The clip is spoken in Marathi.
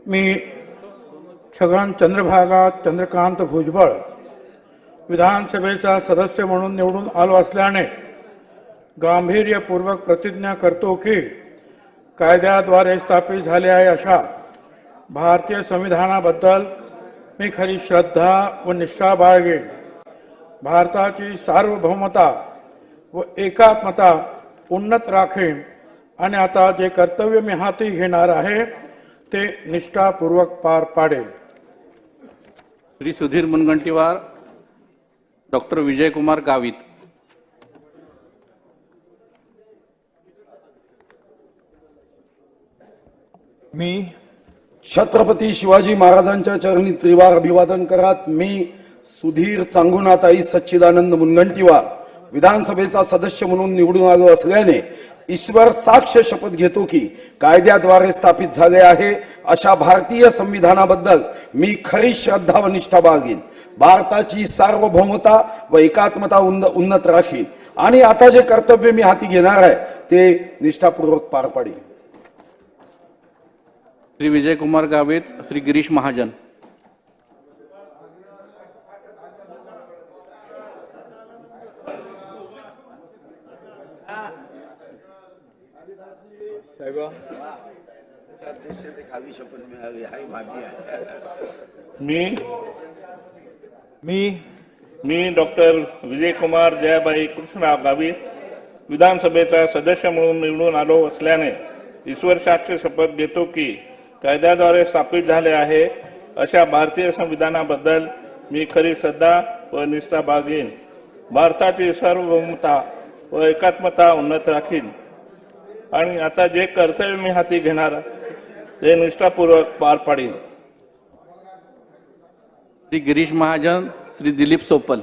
मी छगन चंद्रभागा चंद्रकांत भुजबळ विधानसभेचा सदस्य म्हणून निवडून आलो असल्याने गांभीर्यपूर्वक प्रतिज्ञा करतो की कायद्याद्वारे स्थापित झाले आहे अशा भारतीय संविधानाबद्दल मी खरी श्रद्धा व निष्ठा बाळगेन. भारताची सार्वभौमता व एकात्मता उन्नत राखेन आणि आता जे कर्तव्य मी हाती घेणार आहे ते निष्ठापूर्वक पार पाडेल. श्री सुधीर मुनगंटीवार, डॉक्टर विजयकुमार गावित. मी छत्रपती शिवाजी महाराजांच्या चरणी त्रिवार अभिवादन करत मी सुधीर चांगुनाताई सच्चिदानंद मुनगंटीवार विधानसभेचा सदस्य म्हणून निवडून आलो असल्याने ईश्वर साक्ष शपथ घेतो की कायद्याद्वारे स्थापित झाले आहे अशा भारतीय संविधानाबद्दल मी खरी श्रद्धा व निष्ठा बाळगीन. भारताची सार्वभौमता व एकात्मता उन्नत राखीन आणि आता जे कर्तव्य मी हाती घेणार आहे ते निष्ठापूर्वक पार पाडेन. श्री विजयकुमार गावित, श्री गिरीश महाजन. मी डॉक्टर विजयकुमार जयाबाई कृष्णराव गावित विधानसभेचा सदस्य म्हणून निवडून आलो असल्याने ईश्वर साक्ष शपथ घेतो की कायद्याद्वारे स्थापित झाले आहे अशा भारतीय संविधानाबद्दल मी खरी श्रद्धा व निष्ठा बाळगेन. भारताची सार्वभौमता व एकात्मता उन्नत राखीन आणि आता जे कर्तव्य मी हाती घेणार ते निष्ठापूर्वक पार पाडीन. श्री गिरीश महाजन, श्री दिलीप सोपल.